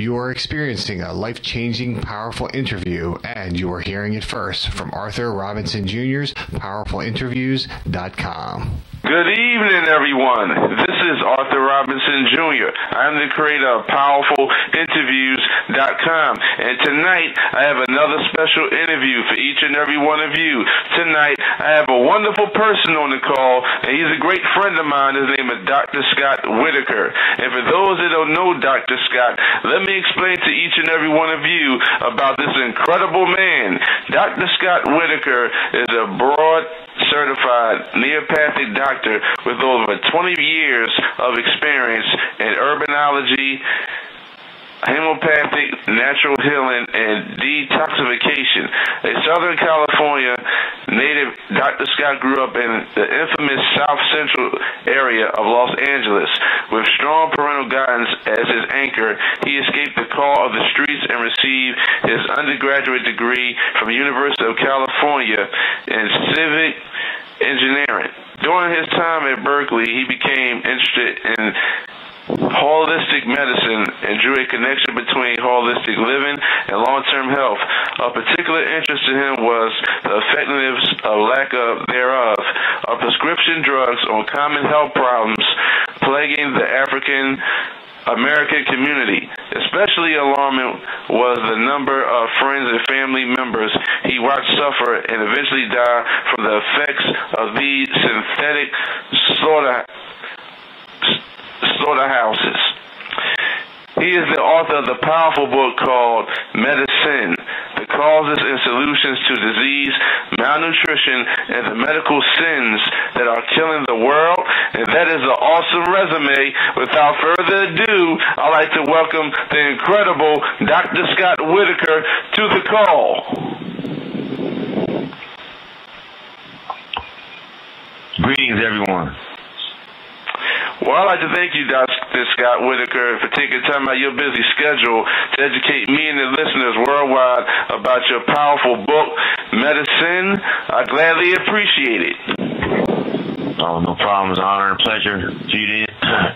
You are experiencing a life-changing, powerful interview, and you are hearing it first from Arthur Robinson Jr.'s PowerfulInterviews.com. Good evening, everyone. This is Arthur Robinson Jr. I'm the creator of PowerfulInterviews.com, and tonight I have another special interview for each and every one of you. Tonight I have a wonderful person on the call, and he's a great friend of mine. His name is Dr. Scott Whitaker. And for those that don't know Dr. Scott, let me explain to each and every one of you about this incredible man. Dr. Scott Whitaker is a board certified neuropathic doctor with over 20 years of experience in urbanology, homeopathic, natural healing, and detoxification. A Southern California native, Dr. Scott grew up in the infamous South Central area of Los Angeles. With strong parental guidance as his anchor, he escaped the call of the streets and received his undergraduate degree from the University of California in civic engineering. During his time at Berkeley, he became interested in holistic medicine and drew a connection between holistic living and long-term health. Of particular interest to him was the effectiveness of lack of thereof of prescription drugs on common health problems plaguing the African American community. Especially alarming was the number of friends and family members he watched suffer and eventually die from the effects of these synthetic slaughterhouses. He is the author of the powerful book called Medicine, The Causes and Solutions to Disease, Malnutrition, and the Medical Sins that are killing the world. And that is an awesome resume. Without further ado, I'd like to welcome the incredible Dr. Scott Whitaker to the call. Greetings, everyone. Well, I'd like to thank you, Dr. Scott Whitaker, for taking time out of your busy schedule to educate me and the listeners worldwide about your powerful book, Medicine. I gladly appreciate it. Oh, no problem. It's an honor and pleasure for you to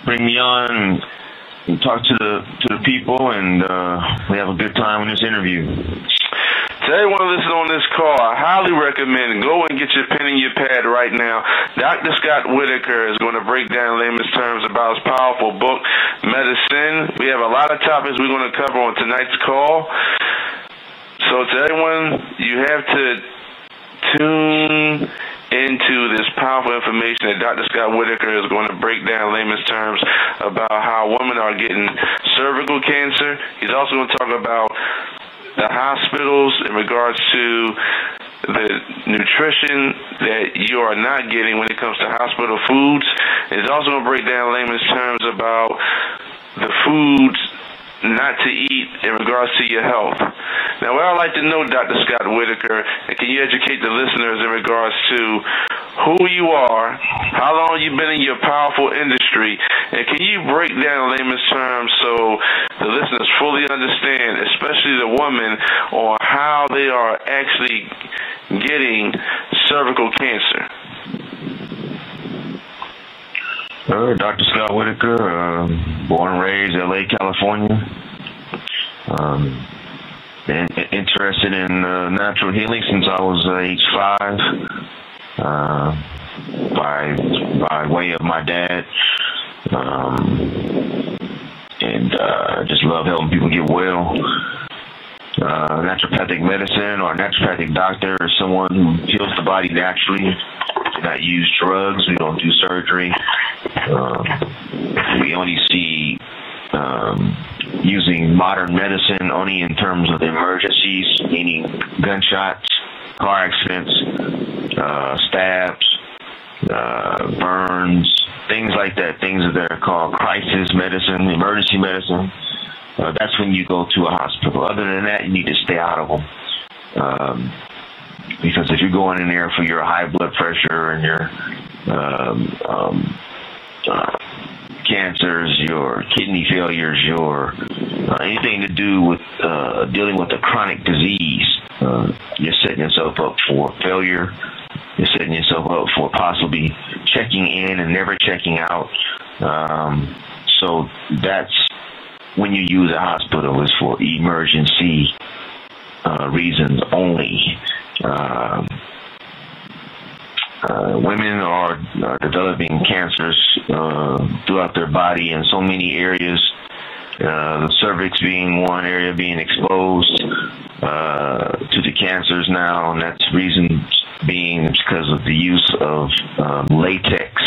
bring me on and talk to the people, and we have a good time in this interview. To everyone listening on this call, I highly recommend go and get your pen and your pad right now. Dr. Scott Whitaker is going to break down layman's terms about his powerful book, Medicine. We have a lot of topics we're going to cover on tonight's call. So to everyone, you have to tune into this powerful information that Dr. Scott Whitaker is going to break down layman's terms about how women are getting cervical cancer. He's also going to talk about the hospitals in regards to the nutrition that you are not getting when it comes to hospital foods. It's also going to break down layman's terms about the foods not to eat in regards to your health. Now, what I'd like to know, Dr. Scott Whitaker, and can you educate the listeners in regards to who you are, how long you've been in your powerful industry, and can you break down layman's terms so the listeners fully understand, especially the women, on how they are actually getting cervical cancer? Dr. Scott Whitaker, born and raised L.A., California. Been interested in natural healing since I was age 5, by way of my dad, and just love helping people get well. Naturopathic medicine or naturopathic doctor is someone who heals the body naturally. Do not use drugs. We don't do surgery. We only see using modern medicine only in terms of emergencies, meaning gunshots, car accidents, stabs, burns, things like that, things that are called crisis medicine, emergency medicine. That's when you go to a hospital. Other than that, you need to stay out of them. Because if you're going in there for your high blood pressure and your cancers, your kidney failures, your anything to do with dealing with a chronic disease, you're setting yourself up for failure. You're setting yourself up for possibly checking in and never checking out. So that's when you use a hospital is for emergency reasons only. Women are developing cancers throughout their body in so many areas. The cervix being one area being exposed to the cancers now, and that's reason being because of the use of latex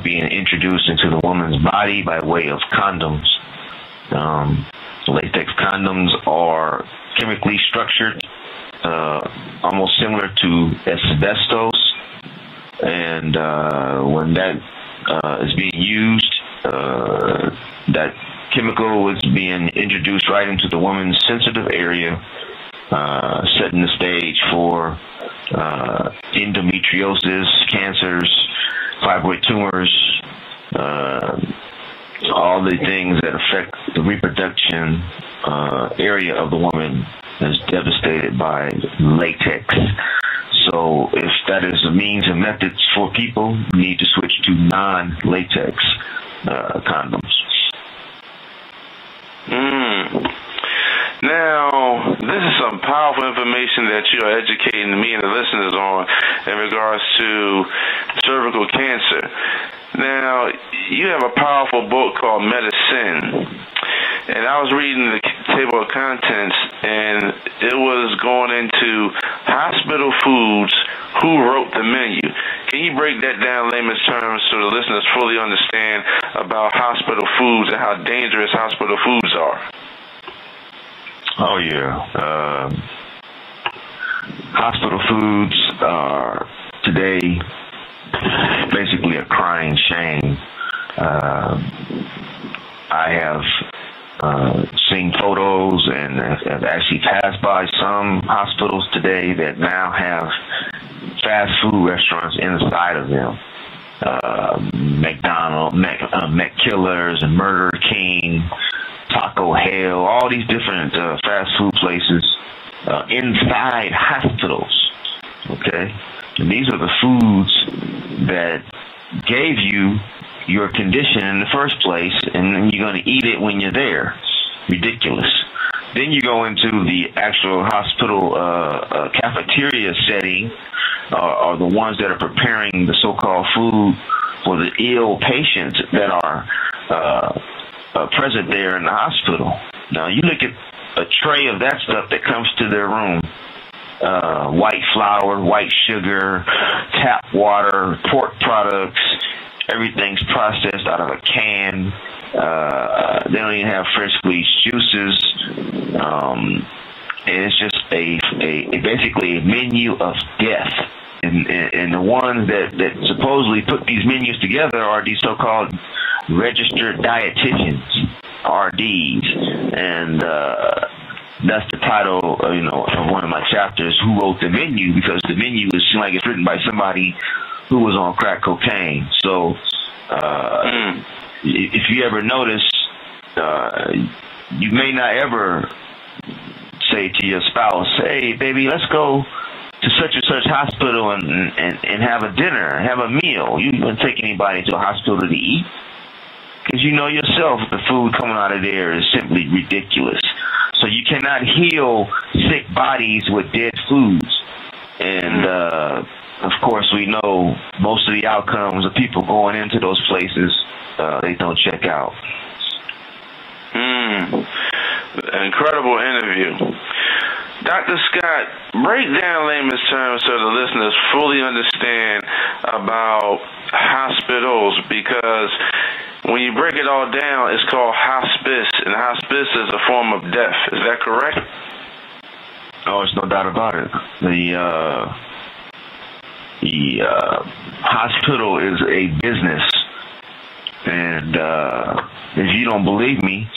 being introduced into the woman's body by way of condoms. Latex condoms are chemically structured, almost similar to asbestos, and when that is being used, that chemical is being introduced right into the woman's sensitive area, setting the stage for endometriosis, cancers, fibroid tumors, all the things that affect the reproduction area of the woman is devastated by latex. So if that is a means and methods for people, we need to switch to non-latex condoms. Now, this is some powerful information that you are educating me and the listeners on in regards to cervical cancer. Now, you have a powerful book called Medicine, and I was reading the table of contents, and it was going into hospital foods, who wrote the menu. Can you break that down in layman's terms so the listeners fully understand about hospital foods and how dangerous hospital foods are? Oh, yeah. Hospital foods are today basically a crying shame. I have seen photos and have actually passed by some hospitals today that now have fast food restaurants inside of them. McDonald's, McKillers, and Murder King, Taco Hell, all these different fast food places inside hospitals. Okay? And these are the foods that gave you your condition in the first place, and then you're going to eat it when you're there. Ridiculous. Then you go into the actual hospital cafeteria setting, or the ones that are preparing the so-called food for the ill patients that are present there in the hospital. Now, you look at a tray of that stuff that comes to their room. White flour, white sugar, tap water, pork products, everything's processed out of a can. They don't even have fresh squeezed juices. And it's just basically a menu of death. And the ones that supposedly put these menus together are these so-called registered dietitians, RDs, and that's the title, of one of my chapters, Who Wrote the Menu, because the menu is like it's written by somebody who was on crack cocaine. So if you ever notice, you may not ever say to your spouse, hey, baby, let's go to such and such hospital and have a dinner, have a meal. You wouldn't take anybody to a hospital to eat, because you know yourself the food coming out of there is simply ridiculous. So you cannot heal sick bodies with dead foods. And, of course, we know most of the outcomes of people going into those places, they don't check out. Incredible interview. Dr. Scott, break down layman's terms so the listeners fully understand about hospitals, because when you break it all down, it's called hospice, and hospice is a form of death. Is that correct? Oh, there's no doubt about it. The hospital is a business, and if you don't believe me,